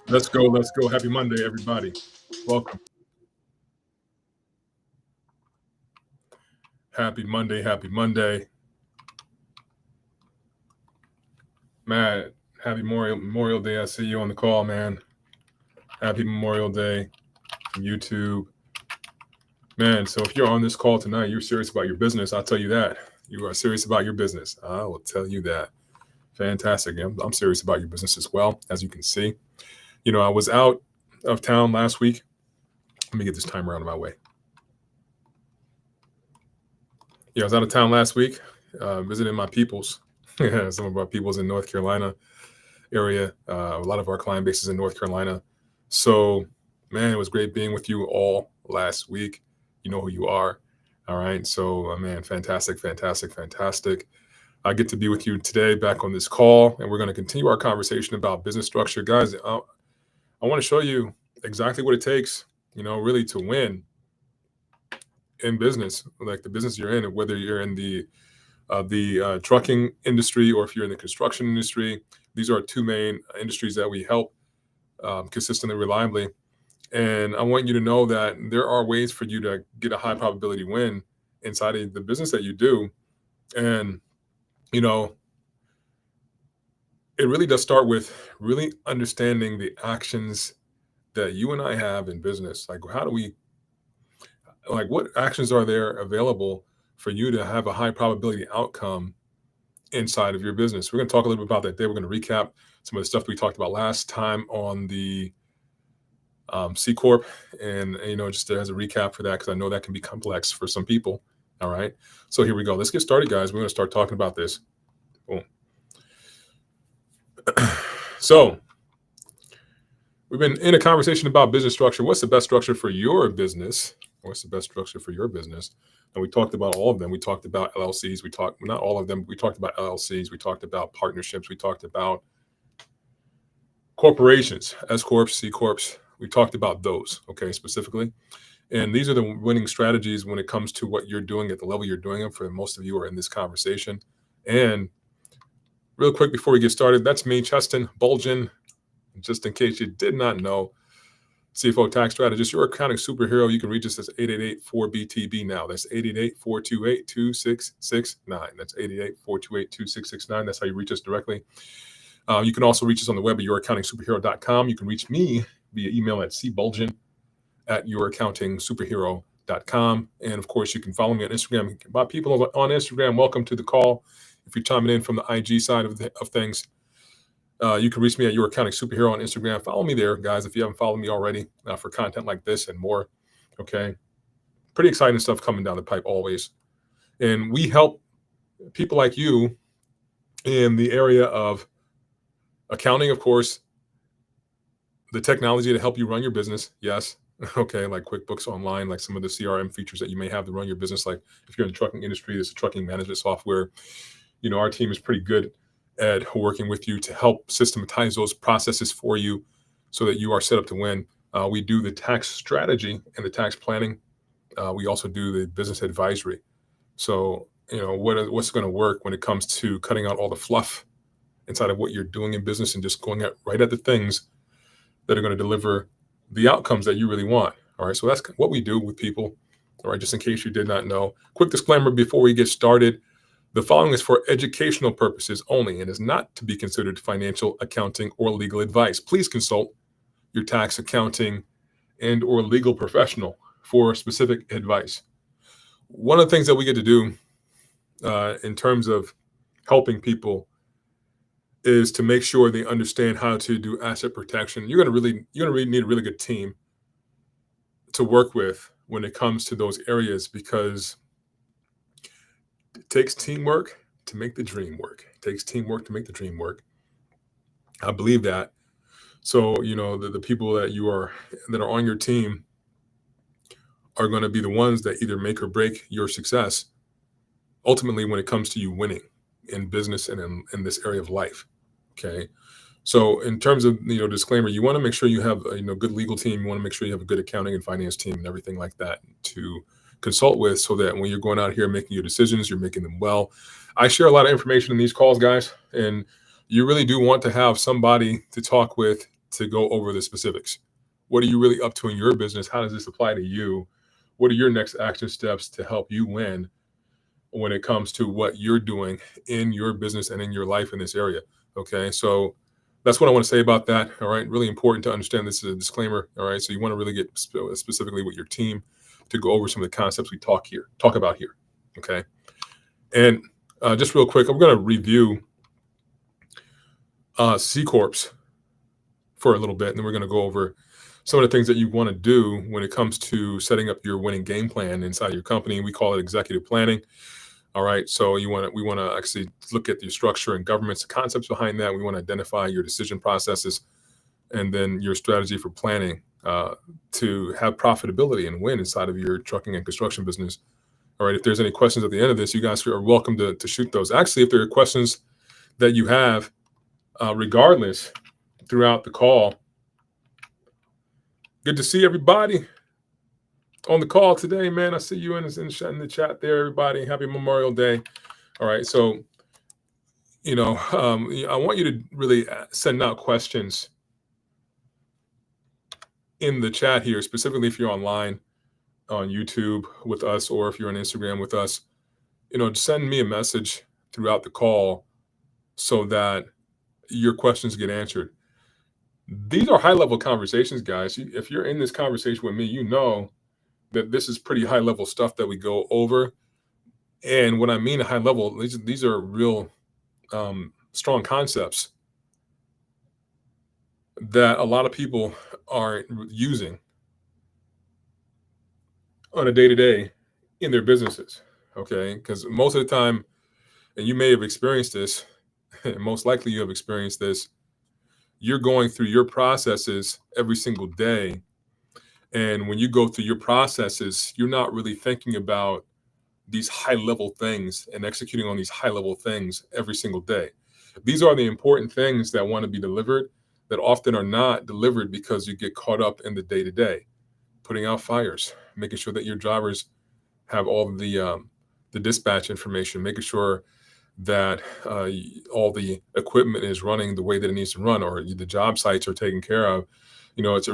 Let's go. Let's go. Happy Monday, everybody. Welcome. Happy Monday. Happy Monday. Matt, happy Memorial Day. I see you on the call, man. Happy Memorial Day from YouTube. Man, so if you're on this call tonight, you're serious about your business. I'll tell you that. You are serious about your business. I will tell you that. Fantastic. I'm serious about your business as well, as you can see. You know, I was out of town last week. Let me get this timer out of my way. Yeah, I was out of town last week, visiting my peoples. Some of our peoples in North Carolina area. A lot of our client base is in North Carolina. So, man, it was great being with you all last week. You know who you are. All right. So, man, fantastic, fantastic, fantastic. I get to be with you today back on this call, and we're going to continue our conversation about business structure. Guys, I want to show you exactly what it takes, you know, really to win in business, like the business you're in, and whether you're in the trucking industry or if you're in the construction industry. These are two main industries that we help consistently, reliably. And I want you to know that there are ways for you to get a high probability win inside of the business that you do. And, you know, it really does start with really understanding the actions that you and I have in business. Like, what actions are there available for you to have a high probability outcome inside of your business? We're going to talk a little bit about that today. We're going to recap some of the stuff we talked about last time on the C Corp, and you know, just as a recap for that, because I know that can be complex for some people. All right, so here we go. Let's get started, guys. We're going to start talking about this. Boom. So we've been in a conversation about business structure. What's the best structure for your business? What's the best structure for your business? And we talked about all of them. We talked about LLCs. Not all of them. We talked about LLCs. We talked about partnerships. We talked about corporations, S corps, C corps. We talked about those, okay, specifically. And these are the winning strategies when it comes to what you're doing at the level you're doing it. For most of you are in this conversation. And real quick before we get started, that's me, Cheston Bulgin. Just in case you did not know, CFO tax strategist, you're accounting superhero. You can reach us at 888-4BTB now. That's 888-428-2669. That's 888-428-2669. That's how you reach us directly. You can also reach us on the web at youraccountingsuperhero.com. You can reach me via email at cbulgin@youraccountingsuperhero.com. And of course, you can follow me on Instagram. My people on Instagram, welcome to the call. If you're chiming in from the IG side of things, you can reach me at Your Accounting Superhero on Instagram. Follow me there, guys, if you haven't followed me already, for content like this and more. Okay. Pretty exciting stuff coming down the pipe always. And we help people like you in the area of accounting, of course, the technology to help you run your business. Yes. Okay. Like QuickBooks Online, like some of the CRM features that you may have to run your business. Like if you're in the trucking industry, there's a trucking management software. You know, our team is pretty good at working with you to help systematize those processes for you so that you are set up to win. We do the tax strategy and the tax planning. We also do the business advisory. So, you know, what's going to work when it comes to cutting out all the fluff inside of what you're doing in business and just going right at the things that are going to deliver the outcomes that you really want. All right. So that's what we do with people. All right. Just in case you did not know. Quick disclaimer before we get started. The following is for educational purposes only and is not to be considered financial, accounting, or legal advice. Please consult your tax, accounting, and or legal professional for specific advice. One of the things that we get to do in terms of helping people is to make sure they understand how to do asset protection. You're gonna really need a really good team to work with when it comes to those areas, because it takes teamwork to make the dream work. It takes teamwork to make the dream work. I believe that. So, the people that are on your team are going to be the ones that either make or break your success ultimately when it comes to you winning in business and in this area of life. Okay. So in terms of, disclaimer, you want to make sure you have a good legal team. You want to make sure you have a good accounting and finance team and everything like that to consult with, so that when you're going out here making your decisions, you're making them well. I share a lot of information in these calls, guys, and you really do want to have somebody to talk with to go over the specifics. What are you really up to in your business? How does this apply to you? What are your next action steps to help you win when it comes to what you're doing in your business and in your life in this area? Okay, so that's what I want to say about that. All right, really important to understand this is a disclaimer. All right, so you want to really get specifically with your team to go over some of the concepts we talk about here. Okay, and just real quick, I'm going to review C Corps for a little bit, and then we're going to go over some of the things that you want to do when it comes to setting up your winning game plan inside your company. We call it executive planning. All right. So we want to actually look at the structure and governance concepts behind that. We want to identify your decision processes and then your strategy for planning to have profitability and win inside of your trucking and construction business. All right. If there's any questions at the end of this, you guys are welcome to shoot those. Actually, if there are questions that you have, regardless, throughout the call, good to see everybody on the call today, man. I see you in the chat there, everybody. Happy Memorial Day. All right. So, I want you to really send out questions in the chat here, specifically if you're online on YouTube with us, or if you're on Instagram with us, send me a message throughout the call so that your questions get answered. These are high-level conversations, guys. If you're in this conversation with me, you know that this is pretty high-level stuff that we go over. And when I mean high level, these are real strong concepts that a lot of people are using on a day-to-day in their businesses. Okay, because most of the time, and you may have experienced this, most likely you have experienced this, you're going through your processes every single day. And when you go through your processes, you're not really thinking about these high-level things and executing on these high-level things every single day. These are the important things that want to be delivered that often are not delivered because you get caught up in the day-to-day, putting out fires, making sure that your drivers have all the dispatch information, making sure that all the equipment is running the way that it needs to run, or the job sites are taken care of. It's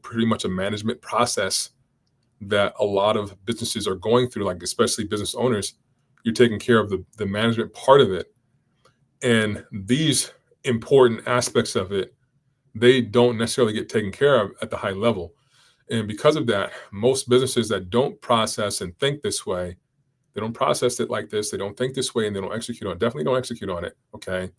pretty much a management process that a lot of businesses are going through, like especially business owners. You're taking care of the management part of it. And these important aspects of it, they don't necessarily get taken care of at the high level. And because of that, most businesses that don't process and think this way, they don't process it like this, they don't think this way, and they don't execute on it, definitely don't execute on it, okay?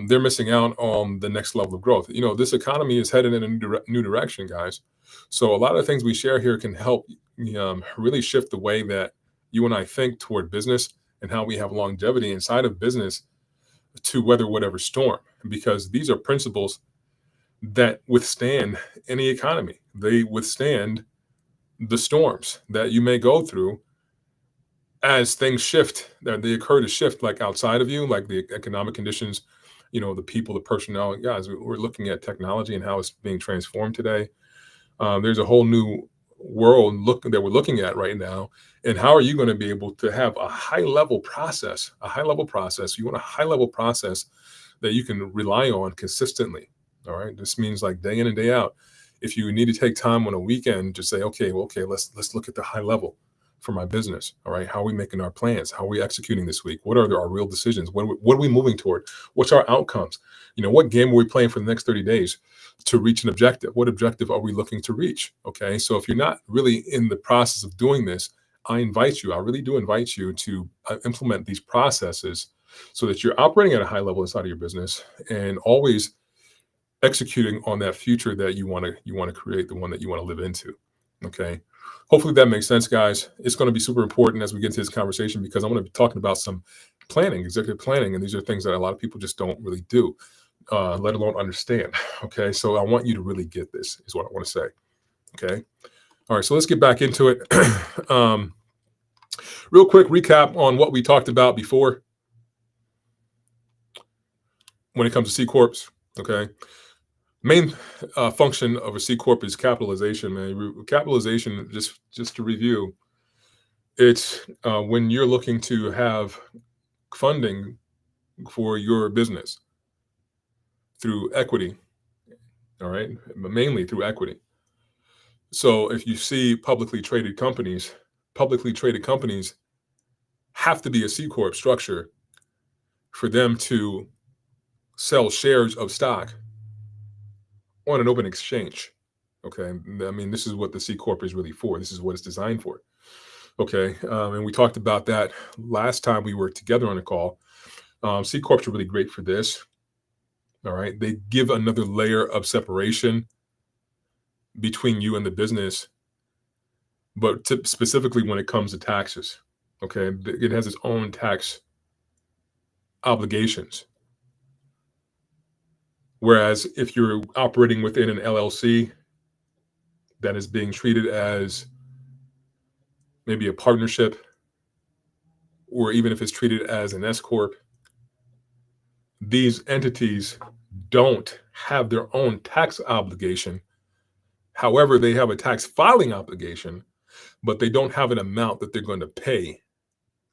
They're missing out on the next level of growth. This economy is headed in a new direction, guys. So a lot of the things we share here can help really shift the way that you and I think toward business and how we have longevity inside of business to weather whatever storm, because these are principles that withstand any economy. They withstand the storms that you may go through as things shift, that they occur to shift, like outside of you, like the economic conditions, the people, the personnel. Guys, we're looking at technology and how it's being transformed today. There's a whole new world that we're looking at right now. And how are you going to be able to have a high level process? You want a high level process that you can rely on consistently. All right. This means like day in and day out. If you need to take time on a weekend to say, okay, well, okay, let's look at the high level for my business. All right. How are we making our plans? How are we executing this week? What are our real decisions? What are we moving toward? What's our outcomes? What game are we playing for the next 30 days to reach an objective? What objective are we looking to reach? Okay. So if you're not really in the process of doing this, I really do invite you to implement these processes so that you're operating at a high level inside of your business and always executing on that future that you want to create, the one that you want to live into. Okay. Hopefully that makes sense, guys. It's going to be super important as we get into this conversation because I'm going to be talking about some planning, executive planning, and these are things that a lot of people just don't really do, let alone understand. Okay. So I want you to really get this, is what I want to say. Okay. All right. So let's get back into it. Real quick recap on what we talked about before when it comes to C Corps. Okay. Main function of a C Corp is capitalization, man. Capitalization, just to review, it's when you're looking to have funding for your business through equity, all right, but mainly through equity. So if you see publicly traded companies have to be a C Corp structure for them to sell shares of stock on an open exchange. Okay. I mean, this is what the C Corp is really for. This is what it's designed for. Okay. And we talked about that last time we were together on the call. C Corps are really great for this. All right. They give another layer of separation between you and the business, but specifically when it comes to taxes. Okay. It has its own tax obligations. Whereas if you're operating within an LLC that is being treated as maybe a partnership, or even if it's treated as an S Corp, these entities don't have their own tax obligation. However, they have a tax filing obligation, but they don't have an amount that they're going to pay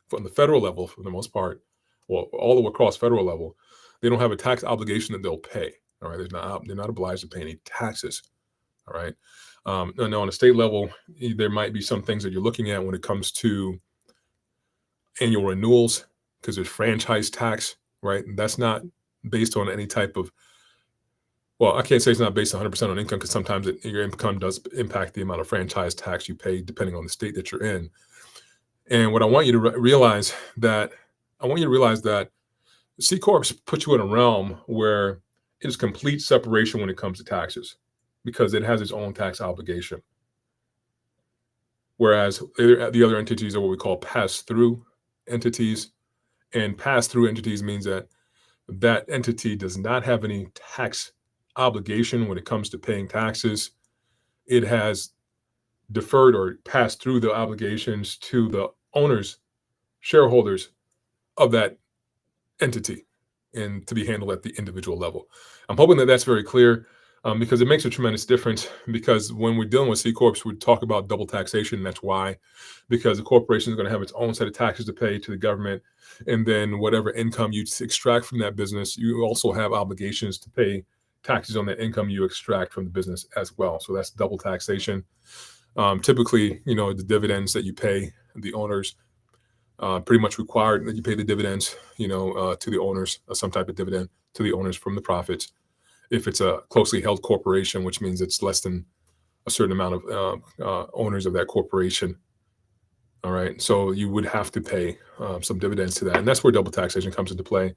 from the federal level for the most part, well, all the way across federal level. They don't have a tax obligation that they'll pay. All right. They're not obliged to pay any taxes. All right. And on a state level, there might be some things that you're looking at when it comes to annual renewals, because there's franchise tax, right? And that's not based on any type of, well, I can't say it's not based 100% on income, because sometimes your income does impact the amount of franchise tax you pay depending on the state that you're in. And what I want you to realize that C Corps put you in a realm where it is complete separation when it comes to taxes, because it has its own tax obligation. Whereas the other entities are what we call pass-through entities. And pass-through entities means that that entity does not have any tax obligation when it comes to paying taxes. It has deferred or passed through the obligations to the owners, shareholders of that entity, and to be handled at the individual level. I'm hoping that that's very clear, because it makes a tremendous difference. Because when we're dealing with C Corps, we talk about double taxation. And that's why, because the corporation is going to have its own set of taxes to pay to the government. And then whatever income you extract from that business, you also have obligations to pay taxes on that income you extract from the business as well. So that's double taxation. Typically, the dividends that you pay the owners, pretty much required that you pay the dividends, to the owners, some type of dividend to the owners from the profits. If it's a closely held corporation, which means it's less than a certain amount of owners of that corporation. All right. So you would have to pay some dividends to that. And that's where double taxation comes into play.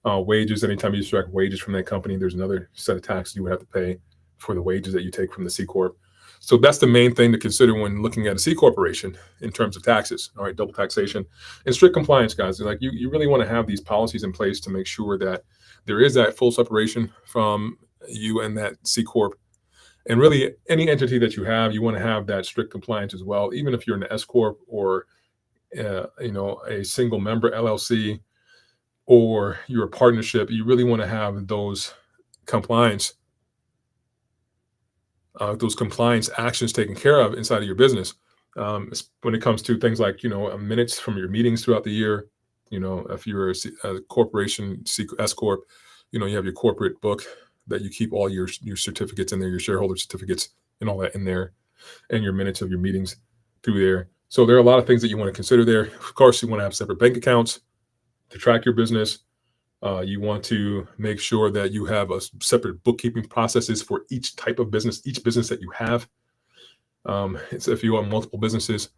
Wages, anytime you extract wages from that company, there's another set of taxes you would have to pay for the wages that you take from the C Corp. So that's the main thing to consider when looking at a C corporation in terms of taxes. All right, double taxation and strict compliance, guys. Like you really want to have these policies in place to make sure that there is that full separation from you and that C Corp. And really, any entity that you have, you want to have that strict compliance as well. Even if you're an S Corp or a single member LLC, or you're a partnership, you really want to have those compliance actions taken care of inside of your business. When it comes to things like, minutes from your meetings throughout the year, if you're a corporation, S Corp, You have your corporate book that you keep all your certificates in there, your shareholder certificates and all that in there, and your minutes of your meetings through there. So there are a lot of things that you want to consider there. Of course, you want to have separate bank accounts to track your business. You want to make sure that you have a separate bookkeeping processes for each type of business, each business that you have. So if you have multiple businesses,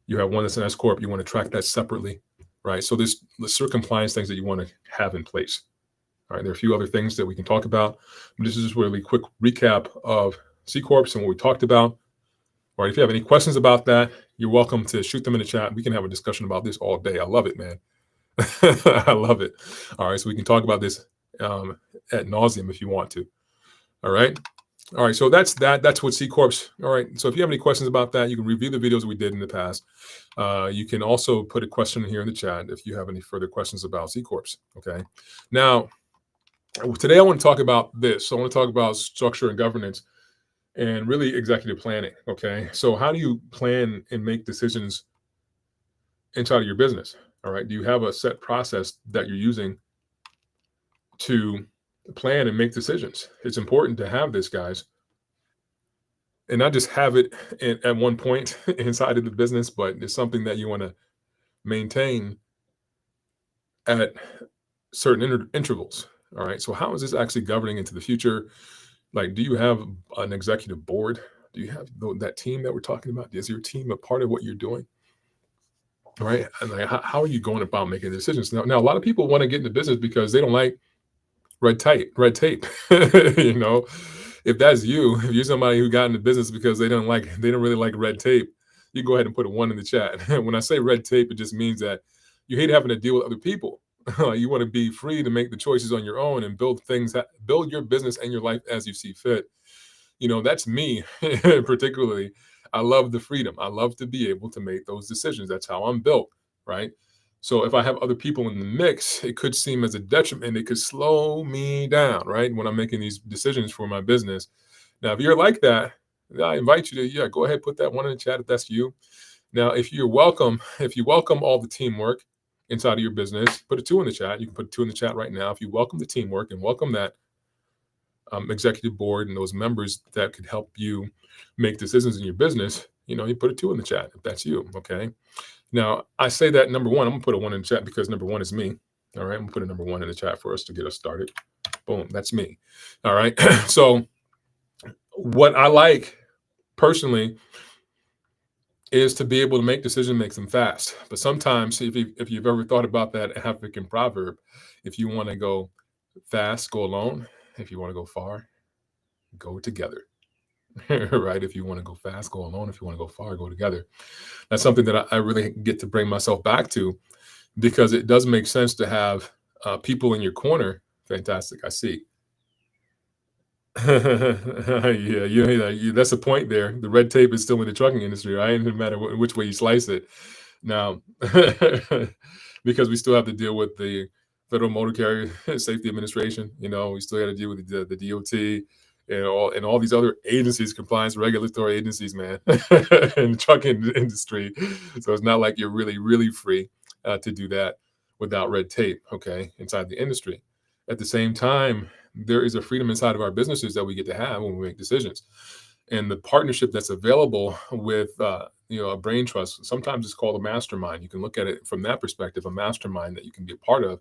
you have one that's an S corp, you want to track that separately, right? So there's certain compliance things that you want to have in place. All right, there are a few other things that we can talk about. But this is just really quick recap of C corps and what we talked about. All right, if you have any questions about that, you're welcome to shoot them in the chat. We can have a discussion about this all day. I love it, man. I love it. All right, so we can talk about this ad nauseum if you want to. All right. All right, so that's that. That's what C corps. All right. So if you have any questions about that, you can review the videos we did in the past. You can also put a question here in the chat if you have any further questions about C corps. Okay. Now, today I want to talk about this. So I want to talk about structure and governance and really executive planning. Okay. So how do you plan and make decisions inside of your business? All right. Do you have a set process that you're using to plan and make decisions? It's important to have this, guys, and not just have it at one point inside of the business, but it's something that you want to maintain at certain intervals. All right. So how is this actually governing into the future? Like, do you have an executive board? Do you have that team that we're talking about? Is your team a part of what you're doing? All right. And like, how are you going about making decisions? Now, a lot of people want to get into business because they don't like red tape. If that's you, if you're somebody who got into business because they don't really like red tape, you can go ahead and put a 1 in the chat. When I say red tape, it just means that you hate having to deal with other people. You want to be free to make the choices on your own and build your business and your life as you see fit. That's me particularly. I love the freedom. I love to be able to make those decisions. That's how I'm built, right? So if I have other people in the mix, it could seem as a detriment. It could slow me down, right? When I'm making these decisions for my business. Now, if you're like that, I invite you to, go ahead, put that 1 in the chat if that's you. Now, if you welcome all the teamwork inside of your business, put a 2 in the chat. You can put a 2 in the chat right now. If you welcome the teamwork and welcome that executive board and those members that could help you make decisions in your business, you put a 2 in the chat if that's you, okay? Now, I say that number 1, I'm going to put a 1 in the chat because number 1 is me. All right, I'm going to put a number 1 in the chat for us to get us started. Boom, that's me. All right, so what I like personally is to be able to make decisions, make them fast. But sometimes, if you've ever thought about that African proverb, if you want to go fast, go alone. If you want to go far, go together. Right? If you want to go fast, go alone. If you want to go far, go together. That's something that I really get to bring myself back to, because it does make sense to have people in your corner. Fantastic. I see. Yeah, that's the point there. The red tape is still in the trucking industry, right? No matter which way you slice it. Now, because we still have to deal with the Federal Motor Carrier Safety Administration, we still got to deal with the DOT and all these other agencies, compliance regulatory agencies, man, in the trucking industry. So it's not like you're really, really free to do that without red tape, okay, inside the industry. At the same time, there is a freedom inside of our businesses that we get to have when we make decisions. And the partnership that's available with, a brain trust, sometimes it's called a mastermind. You can look at it from that perspective, a mastermind that you can be a part of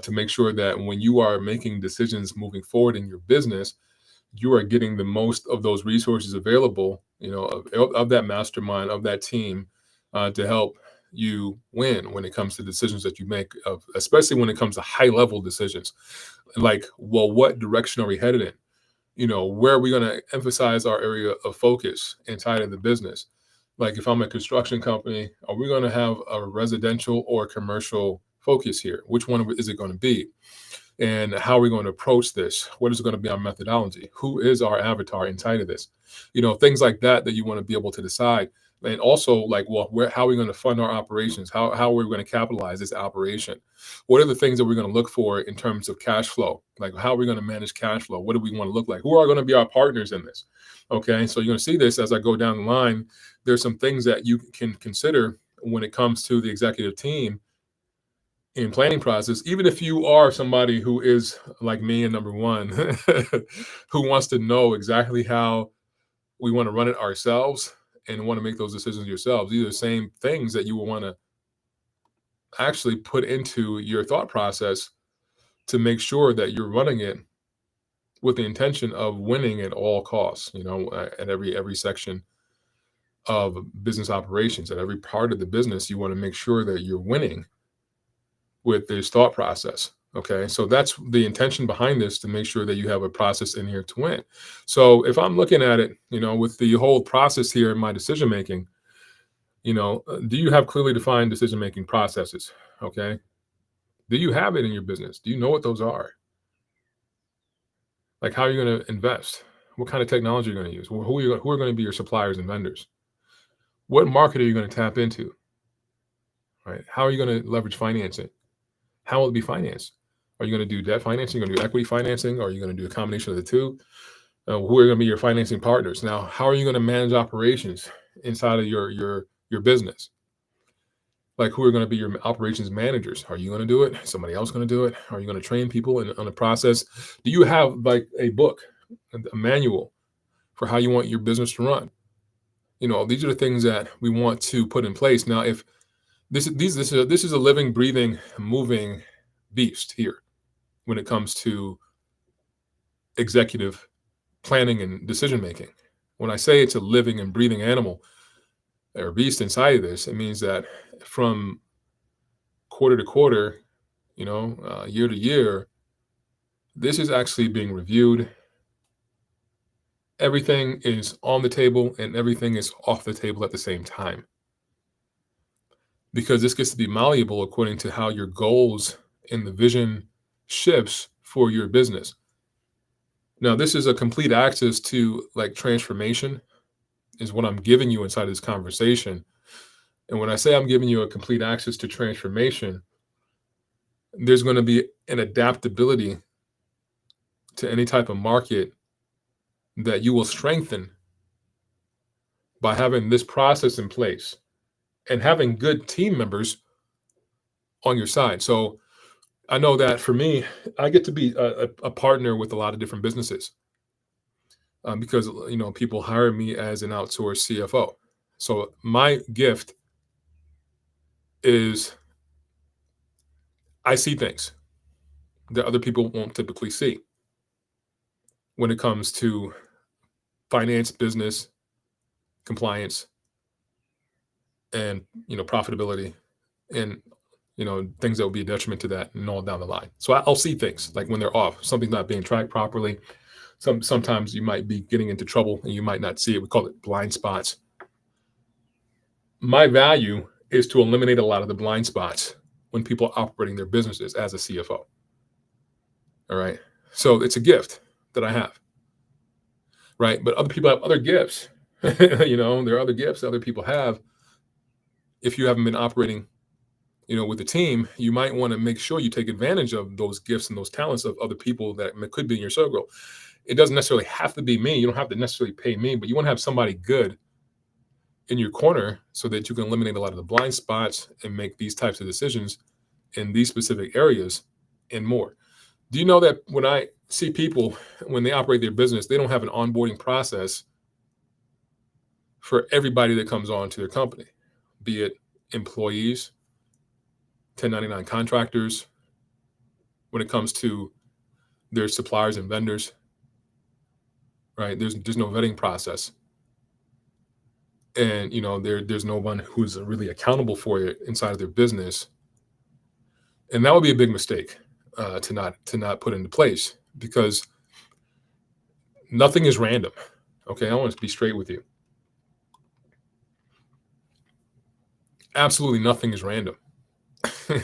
to make sure that when you are making decisions moving forward in your business, you are getting the most of those resources available, of that mastermind, of that team to help you win when it comes to decisions that you make, especially when it comes to high level decisions. Like, well, what direction are we headed in? Where are we going to emphasize our area of focus inside of the business? Like, if I'm a construction company, are we going to have a residential or commercial focus here? Which one is it going to be? And how are we going to approach this? What is going to be our methodology? Who is our avatar inside of this? Things like that you want to be able to decide. And also, like, well, how are we going to fund our operations? How are we going to capitalize this operation? What are the things that we're going to look for in terms of cash flow? Like, how are we going to manage cash flow? What do we want to look like? Who are going to be our partners in this? Okay, so you're going to see this as I go down the line. There's some things that you can consider when it comes to the executive team in planning process, even if you are somebody who is like me and number one, who wants to know exactly how we want to run it ourselves and want to make those decisions yourselves. These are the same things that you will want to actually put into your thought process to make sure that you're running it with the intention of winning at all costs, at every section of business operations, at every part of the business. You want to make sure that you're winning with this thought process. Okay. So that's the intention behind this, to make sure that you have a process in here to win. So if I'm looking at it, with the whole process here in my decision making, do you have clearly defined decision making processes? Okay. Do you have it in your business? Do you know what those are? Like, how are you going to invest? What kind of technology are you going to use? Who are going to be your suppliers and vendors? What market are you going to tap into? Right? How are you going to leverage financing? How will it be financed? Are you going to do debt financing? Are you going to do equity financing? Or are you going to do a combination of the two? Who are going to be your financing partners? Now, how are you going to manage operations inside of your business? Like, who are going to be your operations managers? Are you going to do it? Somebody else going to do it? Are you going to train people on the process? Do you have like a book, a manual for how you want your business to run? These are the things that we want to put in place. Now, if this is a living, breathing, moving beast here when it comes to executive planning and decision making. When I say it's a living and breathing animal or beast inside of this, it means that from quarter to quarter, year to year, this is actually being reviewed. Everything is on the table and everything is off the table at the same time, because this gets to be malleable according to how your goals and the vision shifts for your business. Now, this is a complete access to like transformation is what I'm giving you inside of this conversation. And when I say I'm giving you a complete access to transformation, there's going to be an adaptability to any type of market that you will strengthen by having this process in place and having good team members on your side. So I know that for me, I get to be a partner with a lot of different businesses because, people hire me as an outsourced CFO. So my gift is I see things that other people won't typically see when it comes to finance, business, compliance, and profitability, and things that will be a detriment to that and all down the line. So I'll see things like when they're off, something's not being tracked properly. Sometimes you might be getting into trouble and you might not see it. We call it blind spots. My value is to eliminate a lot of the blind spots when people are operating their businesses as a CFO. All right. So it's a gift that I have. Right. But other people have other gifts. There are other gifts that other people have. If you haven't been operating, with the team, you might want to make sure you take advantage of those gifts and those talents of other people that could be in your circle. It doesn't necessarily have to be me. You don't have to necessarily pay me, but you want to have somebody good in your corner so that you can eliminate a lot of the blind spots and make these types of decisions in these specific areas and more. Do you know that when I see people, when they operate their business, they don't have an onboarding process for everybody that comes on to their company, be it employees, 1099 contractors, when it comes to their suppliers and vendors, right? There's no vetting process. And, there's no one who's really accountable for it inside of their business. And that would be a big mistake to not put into place, because nothing is random. Okay. I want to be straight with you. Absolutely nothing is random.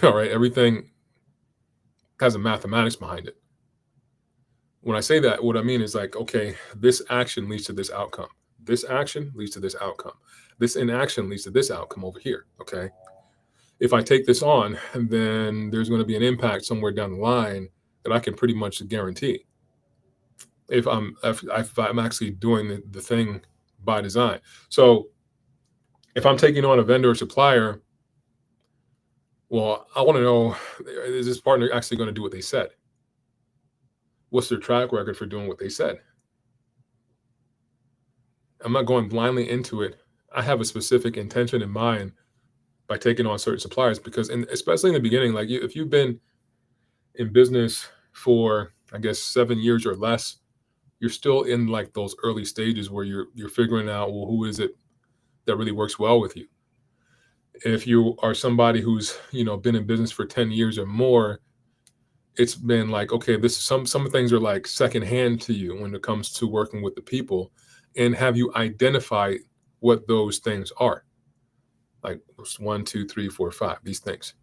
All right. Everything has a mathematics behind it. When I say that, what I mean is like, okay, this action leads to this outcome. This action leads to this outcome. This inaction leads to this outcome over here. Okay. If I take this on, then there's going to be an impact somewhere down the line that I can pretty much guarantee. If I'm actually doing the thing by design. So if I'm taking on a vendor or supplier, Well, I want to know, is this partner actually going to do what they said? What's their track record for doing what they said? I'm not going blindly into it. I have a specific intention in mind by taking on certain suppliers because, especially in the beginning, like if you've been in business for, I guess, 7 years or less, you're still in like those early stages where you're figuring out, well, who is it that really works well with you. If you are somebody who's been in business for 10 years or more, it's been like, okay, this is some things are like secondhand to you when it comes to working with the people. And have you identified what those things are? Like one, two, three, four, five, these things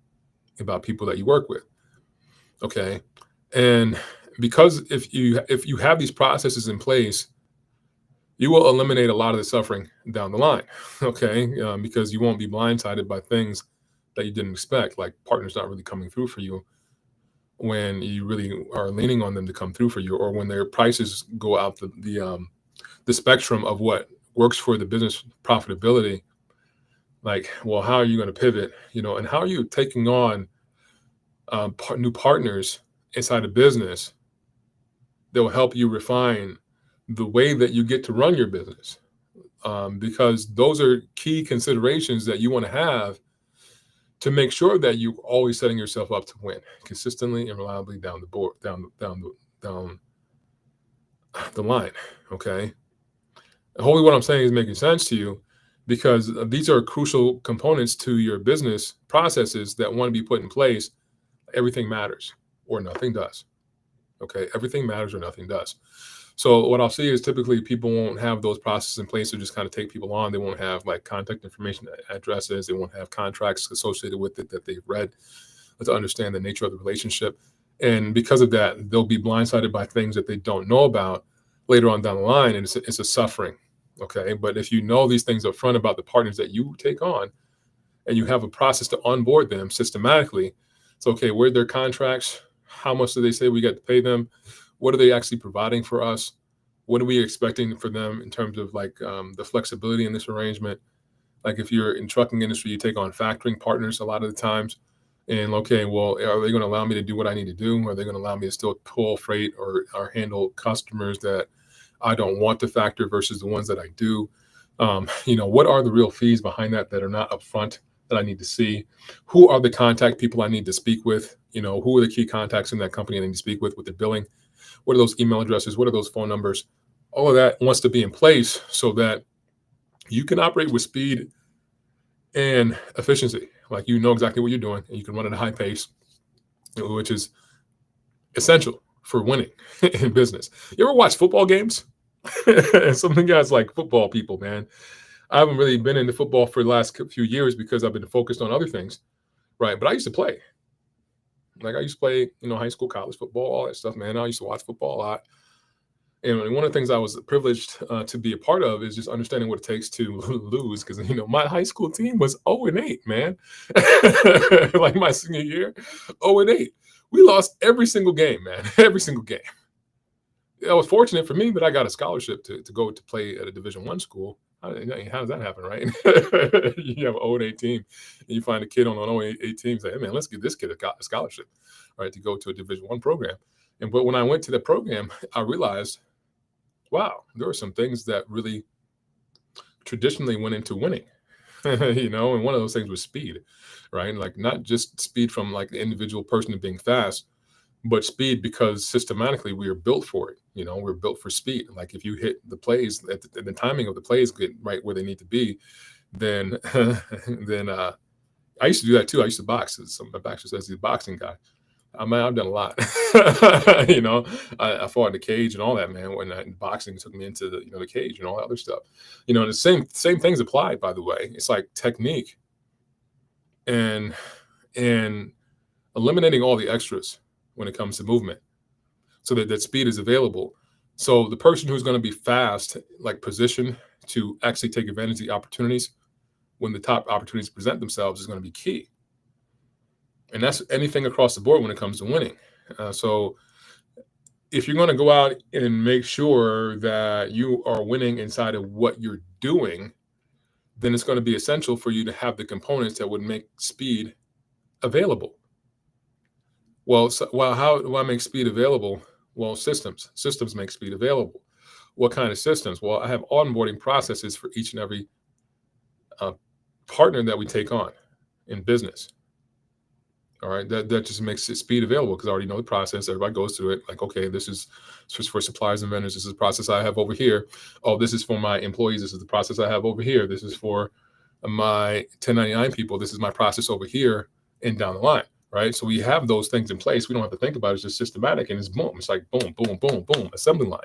about people that you work with. Okay. And because if you have these processes in place, you will eliminate a lot of the suffering down the line. Okay. Because you won't be blindsided by things that you didn't expect, like partners not really coming through for you when you really are leaning on them to come through for you, or when their prices go out the spectrum of what works for the business profitability. Like, well, how are you going to pivot? And how are you taking on new partners inside a business that will help you refine the way that you get to run your business? Because those are key considerations that you want to have to make sure that you're always setting yourself up to win consistently and reliably down the board, down the line. Okay. Hopefully, what I'm saying is making sense to you, because these are crucial components to your business processes that want to be put in place. Everything matters or nothing does. Okay. Everything matters or nothing does. So what I'll see is typically people won't have those processes in place to just kind of take people on. They won't have like contact information, addresses. They won't have contracts associated with it that they've read to understand the nature of the relationship. And because of that, they'll be blindsided by things that they don't know about later on down the line. And it's a suffering. Okay. But if you know these things up front about the partners that you take on, and you have a process to onboard them systematically, it's okay. Where are their contracts? How much do they say we got to pay them? What are they actually providing for us? What are we expecting for them in terms of like the flexibility in this arrangement? Like if you're in trucking industry, you take on factoring partners a lot of the times. And okay, well, are they going to allow me to do what I need to do? Are they going to allow me to still pull freight or handle customers that I don't want to factor versus the ones that I do? What are the real fees behind that are not upfront that I need to see? Who are the contact people I need to speak with? Who are the key contacts in that company I need to speak with the billing? What are those email addresses? What are those phone numbers? All of that wants to be in place so that you can operate with speed and efficiency. Like you know exactly what you're doing and you can run at a high pace, which is essential for winning in business. You ever watch football games? Some of the guys like football people, man. I haven't really been into football for the last few years because I've been focused on other things, right? But I used to play. Like I used to play, high school, college football, all that stuff, man. I used to watch football a lot. And one of the things I was privileged to be a part of is just understanding what it takes to lose. Because my high school team was 0-8, man. Like my senior year, 0-8. We lost every single game, man. Every single game. I was fortunate for me that I got a scholarship to go to play at a Division I school. How does that happen, right? You have an 0-8 team, and you find a kid on an 0-8 team, say, "Hey, man, let's give this kid a scholarship, right, to go to a Division I program." But when I went to the program, I realized, wow, there were some things that really traditionally went into winning. And one of those things was speed, right? Like not just speed from like the individual person to being fast, but speed because systematically we are built for it. We're built for speed. Like if you hit the plays at the timing of the plays get right where they need to be, then then I used to do that too. I used to box. My back says he's a boxing guy. I've done a lot. I fought in the cage and all that, man. When boxing took me into the cage and all that other stuff. The same things apply, by the way. It's like technique and and eliminating all the extras when it comes to movement, so that speed is available. So the person who's going to be fast, like position to actually take advantage of the opportunities when the top opportunities present themselves, is going to be key. And that's anything across the board when it comes to winning. So if you're going to go out and make sure that you are winning inside of what you're doing, then it's going to be essential for you to have the components that would make speed available. Well, how do I make speed available? Well, systems make speed available. What kind of systems? Well, I have onboarding processes for each and every uh, partner that we take on in business. All right, that just makes it speed available because I already know the process. Everybody goes through it. Like, okay, this is for suppliers and vendors. This is the process I have over here. Oh, this is for my employees. This is the process I have over here. This is for my 1099 people. This is my process over here and down the line. Right. So we have those things in place. We don't have to think about it. It's just systematic and it's boom. It's like boom, boom, boom, boom, assembly line.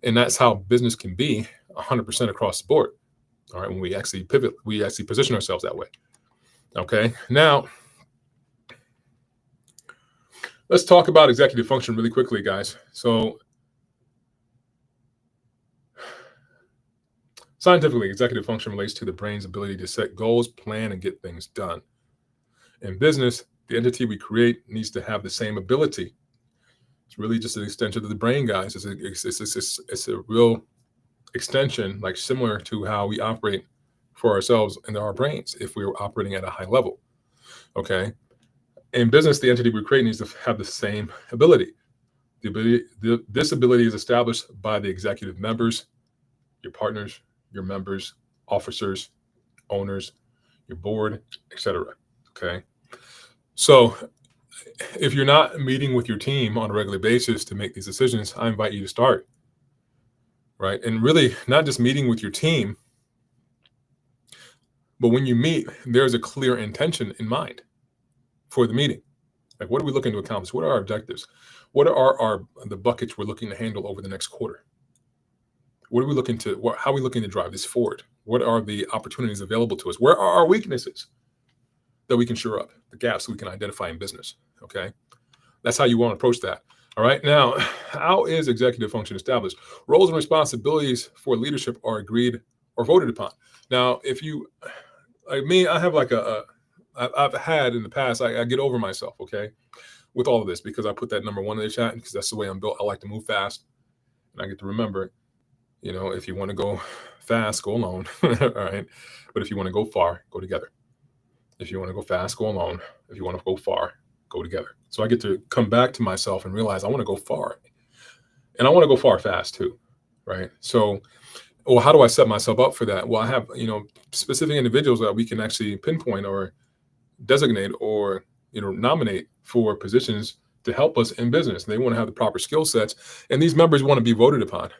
And that's how business can be 100% across the board. All right. When we actually pivot, we actually position ourselves that way. Okay. Now, let's talk about executive function really quickly, guys. So scientifically, executive function relates to the brain's ability to set goals, plan, and get things done. In business, the entity we create needs to have the same ability. It's really just an extension of the brain, guys. It's a real extension, like similar to how we operate for ourselves and our brains if we were operating at a high level. In business, the entity we create needs to have the same ability. This ability is established by the executive members, your partners, your members, officers, owners, your board, etc. Okay. So if you're not meeting with your team on a regular basis to make these decisions, I invite you to start. Right. And really not just meeting with your team, but when you meet, there's a clear intention in mind for the meeting. Like, what are we looking to accomplish? What are our objectives? What are the buckets we're looking to handle over the next quarter? What are we looking to, how are we looking to drive this forward? What are the opportunities available to us? Where are our weaknesses that we can shore up, the gaps that we can identify in business? Okay. That's how you want to approach that. All right. Now, how is executive function established? Roles and responsibilities for leadership are agreed or voted upon. Now, if you, like me, I have like I've had in the past, I get over myself, okay, with all of this because I put that number one in the chat because that's the way I'm built. I like to move fast and I get to remember, if you want to go fast, go alone. All right. But if you want to go far, go together. If you want to go fast, go alone. If you want to go far, go together. So I get to come back to myself and realize I want to go far. And I want to go far fast too. Right. So, well, how do I set myself up for that? Well, I have, specific individuals that we can actually pinpoint or designate or, nominate for positions to help us in business. They want to have the proper skill sets. And these members want to be voted upon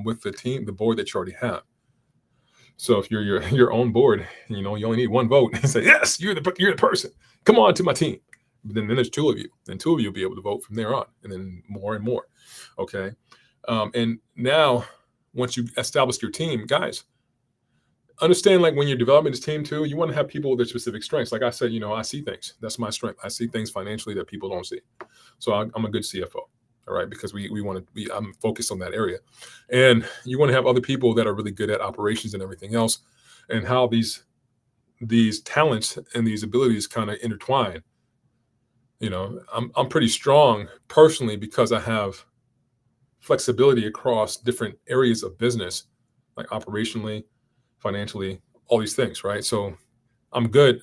with the team, the board that you already have. So if you're your own board, you only need one vote and say, yes, you're the person. Come on to my team. But then there's two of you. Then two of you will be able to vote from there on, and then more and more. Okay. And now, once you establish your team, guys, understand, like, when you're developing this team too, you want to have people with their specific strengths. Like I said, I see things. That's my strength. I see things financially that people don't see. So I'm a good CFO. All right, because we want to be, I'm focused on that area. And you want to have other people that are really good at operations and everything else, and how these talents and these abilities kind of intertwine. I'm pretty strong personally because I have flexibility across different areas of business, like operationally, financially, all these things, right? So I'm good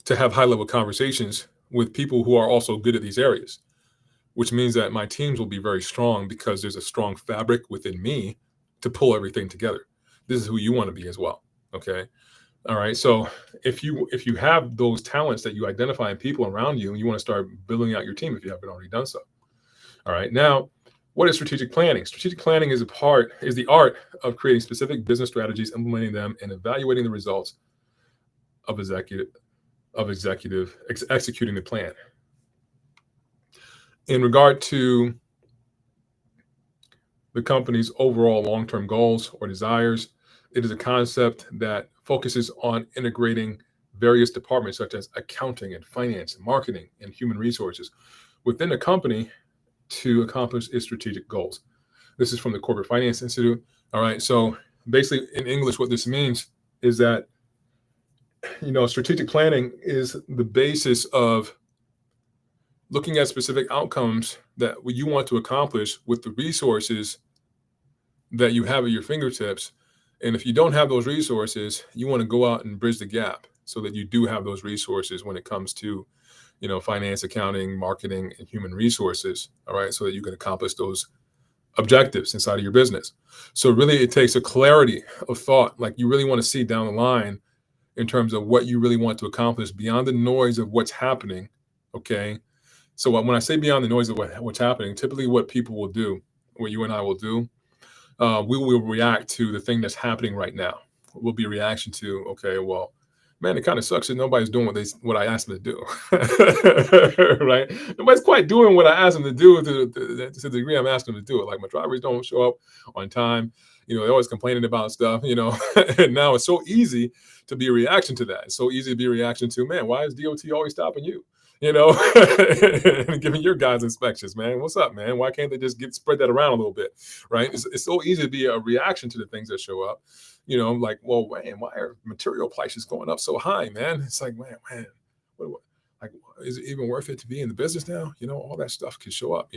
to have high level conversations with people who are also good at these areas, which means that my teams will be very strong because there's a strong fabric within me to pull everything together. This is who you want to be as well. Okay. All right. So if you have those talents that you identify in people around you, and you want to start building out your team if you haven't already done so. All right. Now, what is strategic planning? Strategic planning is the art of creating specific business strategies, implementing them, and evaluating the results of executing the plan. In regard to the company's overall long-term goals or desires, it is a concept that focuses on integrating various departments such as accounting and finance and marketing and human resources within a company to accomplish its strategic goals. This is from the Corporate Finance Institute. All right. So basically, in English, what this means is that, strategic planning is the basis of looking at specific outcomes that you want to accomplish with the resources that you have at your fingertips. And if you don't have those resources, you want to go out and bridge the gap so that you do have those resources when it comes to, finance, accounting, marketing, and human resources. All right. So that you can accomplish those objectives inside of your business. So really it takes a clarity of thought. Like you really want to see down the line in terms of what you really want to accomplish beyond the noise of what's happening. Okay. So when I say beyond the noise of what's happening, typically what people will do, what you and I will do, we will react to the thing that's happening right now. Will be a reaction to, okay, well, man, it kind of sucks that nobody's doing what I asked them to do, right? Nobody's quite doing what I asked them to do to the degree I'm asking them to do it. Like my drivers don't show up on time. They're always complaining about stuff. And now it's so easy to be a reaction to that. It's so easy to be a reaction to, man, why is DOT always stopping you? And giving your guys inspections, man. What's up, man? Why can't they just spread that around a little bit, right? It's so easy to be a reaction to the things that show up. Like, well, man, why are material prices going up so high, man? It's like, man, what, like, is it even worth it to be in the business now? All that stuff can show up,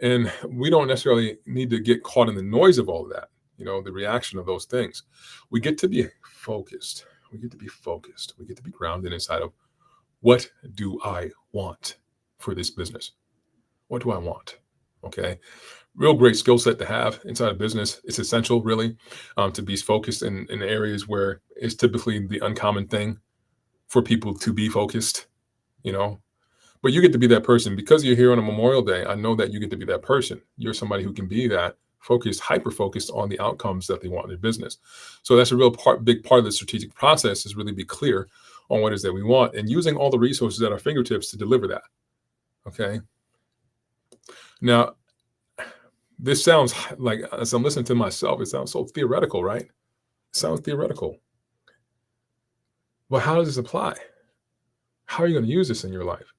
and we don't necessarily need to get caught in the noise of all of that, the reaction of those things. We get to be focused. We get to be focused. We get to be grounded inside of, what do I want for this business? What do I want? Okay. Real great skill set to have inside a business. It's essential, really, to be focused in areas where it's typically the uncommon thing for people to be focused, But you get to be that person because you're here on a Memorial Day. I know that you get to be that person. You're somebody who can be that focused, hyper-focused on the outcomes that they want in their business. So that's a big part of the strategic process is really be clear on what it is that we want and using all the resources at our fingertips to deliver that. Okay. Now, this sounds like, as I'm listening to myself, it sounds so theoretical, right? It sounds theoretical. But how does this apply? How are you going to use this in your life?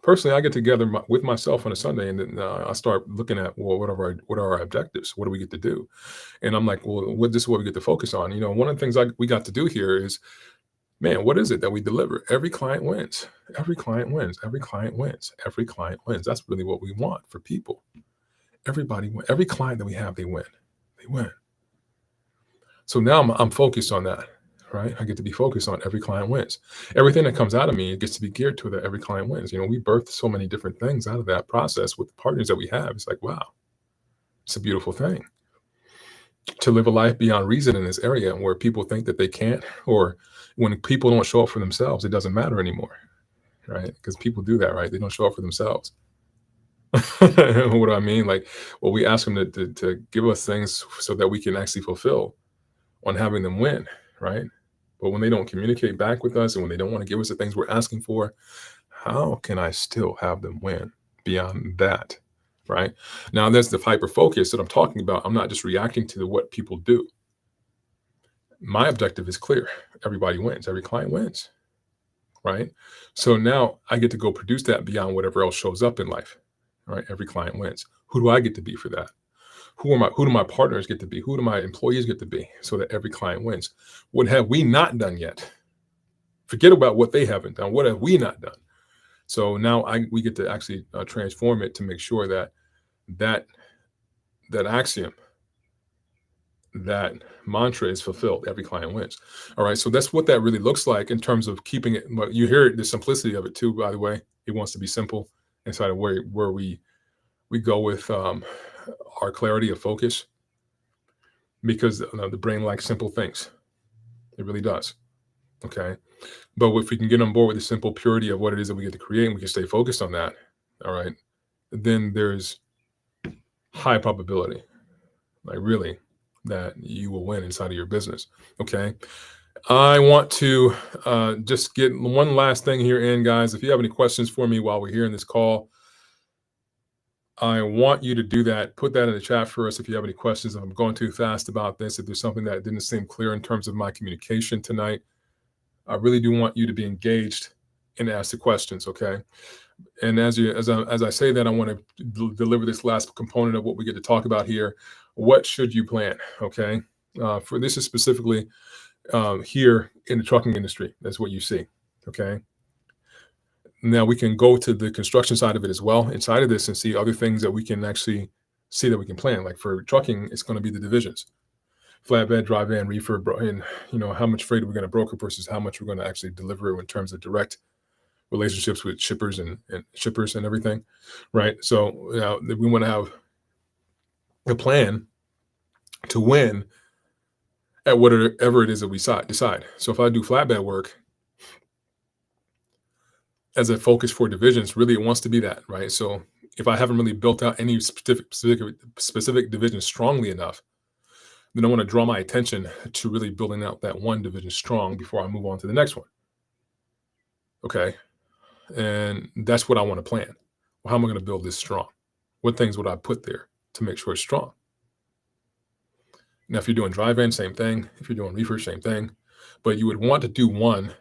Personally, I get together with myself on a Sunday, and then I start looking at, well, what are our objectives? What do we get to do? And I'm like, well, this is what we get to focus on. One of the things we got to do here is, man, what is it that we deliver? Every client wins. Every client wins. Every client wins. Every client wins. That's really what we want for people. Everybody wins. Every client that we have, they win. They win. So now I'm focused on that. Right? I get to be focused on every client wins. Everything that comes out of me, it gets to be geared to that every client wins. We birthed so many different things out of that process with the partners that we have. It's like, wow, it's a beautiful thing to live a life beyond reason in this area where people think that they can't, or when people don't show up for themselves, it doesn't matter anymore, right? Because people do that, right? They don't show up for themselves. What do I mean? Like, well, we ask them to give us things so that we can actually fulfill on having them win, right? But when they don't communicate back with us and when they don't want to give us the things we're asking for, how can I still have them win beyond that, right? Now, that's the hyper focus that I'm talking about. I'm not just reacting to what people do. My objective is clear. Everybody wins. Every client wins, right? So now I get to go produce that beyond whatever else shows up in life, right? Every client wins. Who do I get to be for that? Who do my partners get to be? Who do my employees get to be so that every client wins? What have we not done yet? Forget about what they haven't done. What have we not done? So now we get to actually transform it to make sure that axiom, that mantra is fulfilled. Every client wins. All right. So that's what that really looks like in terms of keeping it. But you hear the simplicity of it too, by the way. It wants to be simple inside of where we go with our clarity of focus, because the brain likes simple things. It really does. Okay. But if we can get on board with the simple purity of what it is that we get to create, and we can stay focused on that, all right, then there's high probability, like really, that you will win inside of your business. Okay. I want to just get one last thing here in, guys. If you have any questions for me while we're here in this call, I want you to do that. Put that in the chat for us if you have any questions. If I'm going too fast about this, if there's something that didn't seem clear in terms of my communication tonight, I really do want you to be engaged and ask the questions, okay? And as I say that, I want to deliver this last component of what we get to talk about here. What should you plan, okay? For this is specifically here in the trucking industry. That's what you see, okay? Now we can go to the construction side of it as well inside of this and see other things that we can actually see that we can plan. Like for trucking, it's going to be the divisions. flatbed, dry van, reefer, and how much freight are we going to broker versus how much we're going to actually deliver in terms of direct relationships with shippers and shippers and everything, right? So we want to have a plan to win at whatever it is that we decide. So if I do flatbed work as a focus for divisions, really it wants to be that, right? So if I haven't really built out any specific division strongly enough, then I want to draw my attention to really building out that one division strong before I move on to the next one. Okay. And that's what I want to plan. Well, how am I going to build this strong? What things would I put there to make sure it's strong? Now, if you're doing dry van, same thing. If you're doing reefer, same thing. But you would want to do one,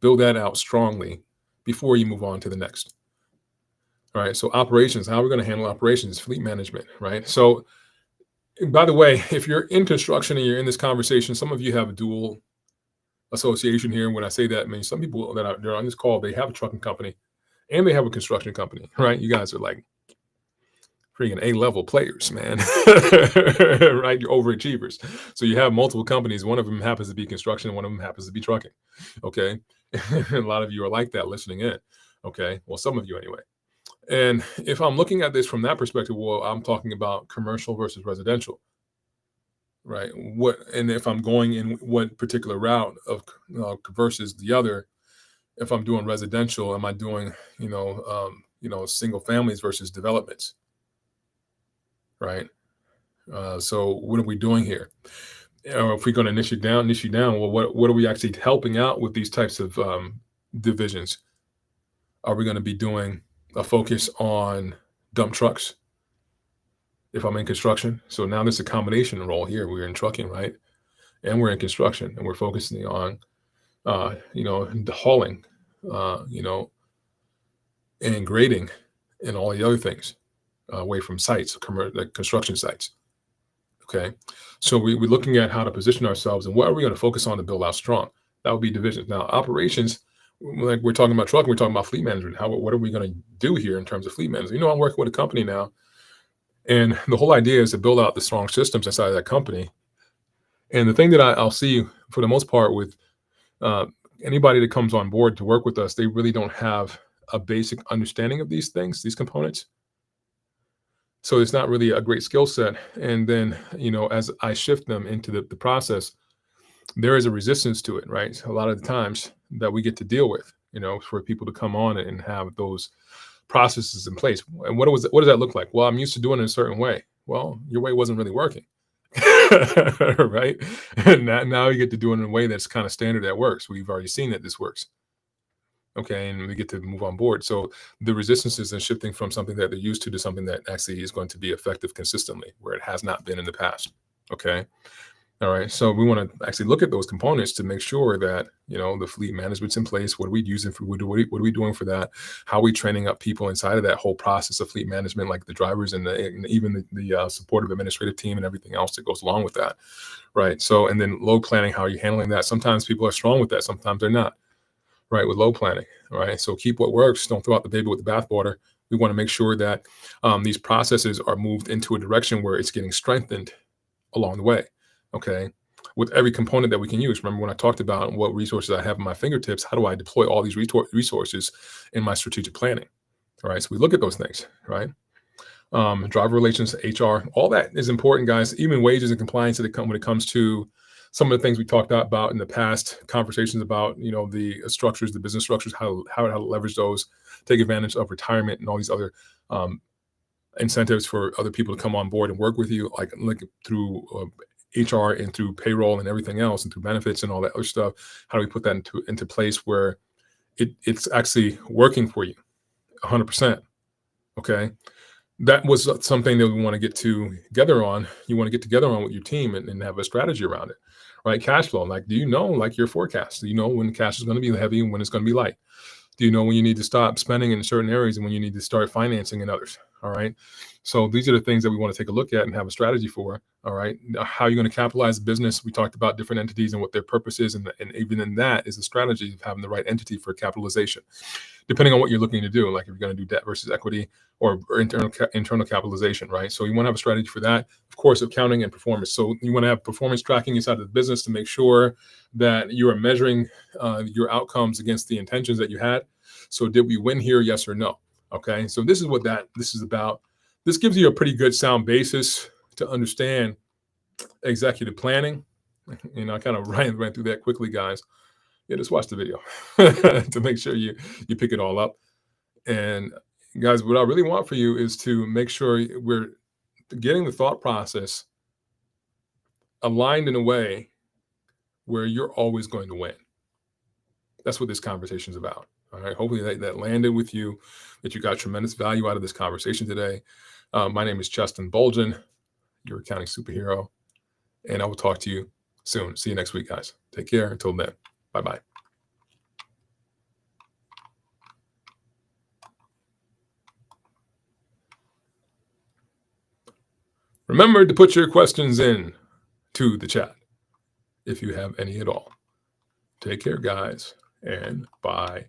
build that out strongly before you move on to the next. All right. So operations, how are we going to handle operations, fleet management, right? So by the way, if you're in construction and you're in this conversation, some of you have a dual association here. When I say that, I mean, some people that are on this call, they have a trucking company and they have a construction company, right? You guys are like freaking A-level players, man, right? You're overachievers. So you have multiple companies. One of them happens to be construction. One of them happens to be trucking. Okay. A lot of you are like that listening in. Okay. Well, some of you anyway. And if I'm looking at this from that perspective, well, I'm talking about commercial versus residential, right? And if I'm going in one particular route of versus the other, if I'm doing residential, am I doing single families versus developments, right? So what are we doing here? If we're going to niche you down, well, what are we actually helping out with these types of divisions? Are we going to be doing a focus on dump trucks if I'm in construction? So now there's a combination role here. We're in trucking, right? And we're in construction, and we're focusing on, the hauling, and grading and all the other things away from sites, like construction sites. Okay. So we're looking at how to position ourselves and what are we going to focus on to build out strong? That would be divisions. Now, operations, like we're talking about trucking, we're talking about fleet management. What are we going to do here in terms of fleet management? I'm working with a company now, and the whole idea is to build out the strong systems inside of that company. And the thing that I'll see for the most part with anybody that comes on board to work with us, they really don't have a basic understanding of these things, these components. So it's not really a great skill set. And then, as I shift them into the process, there is a resistance to it, right? A lot of the times that we get to deal with, for people to come on and have those processes in place. And what does that look like? Well, I'm used to doing it a certain way. Well, your way wasn't really working, right? And now you get to do it in a way that's kind of standard that works. We've already seen that this works. Okay, and we get to move on board. So the resistances and shifting from something that they're used to something that actually is going to be effective consistently, where it has not been in the past. Okay. All right. So we want to actually look at those components to make sure that, the fleet management's in place. What are we using for, what are we doing for that? How are we training up people inside of that whole process of fleet management, like the drivers and even the supportive administrative team and everything else that goes along with that. Right. So, and then load planning, how are you handling that? Sometimes people are strong with that. Sometimes they're not. Right, with load planning, right? So keep what works. Don't throw out the baby with the bathwater. We want to make sure that these processes are moved into a direction where it's getting strengthened along the way, okay? With every component that we can use. Remember when I talked about what resources I have at my fingertips, how do I deploy all these resources in my strategic planning? All right, so we look at those things, right? Driver relations, HR, all that is important, guys. Even wages and compliance when it comes to some of the things we talked about in the past conversations about, the structures, the business structures, how to leverage those, take advantage of retirement and all these other incentives for other people to come on board and work with you, like through HR and through payroll and everything else and through benefits and all that other stuff. How do we put that into place where it's actually working for you 100%? Okay. That was something that we want to get together on. You want to get together on with your team and have a strategy around it, right? Cash flow. Like, do you know, your forecast? Do you know when cash is going to be heavy and when it's going to be light? Do you know when you need to stop spending in certain areas and when you need to start financing in others, All right. So these are the things that we want to take a look at and have a strategy for. All right. Now, how you're going to capitalize the business. We talked about different entities and what their purpose is. And even in that is a strategy of having the right entity for capitalization, depending on what you're looking to do. Like if you're going to do debt versus equity or internal capitalization, right? So you want to have a strategy for that. Of course, accounting and performance. So you want to have performance tracking inside of the business to make sure that you are measuring your outcomes against the intentions that you had. So did we win here? Yes or no? Okay, so this is what this is about. This gives you a pretty good sound basis to understand executive planning. I kind of ran through that quickly, guys. Yeah, just watch the video to make sure you pick it all up. And guys, what I really want for you is to make sure we're getting the thought process aligned in a way where you're always going to win. That's what this conversation is about. All right. Hopefully that landed with you, that you got tremendous value out of this conversation today. My name is Justin Bolgen, your accounting superhero, and I will talk to you soon. See you next week, guys. Take care. Until then, bye-bye. Remember to put your questions in to the chat if you have any at all. Take care, guys, and bye-bye.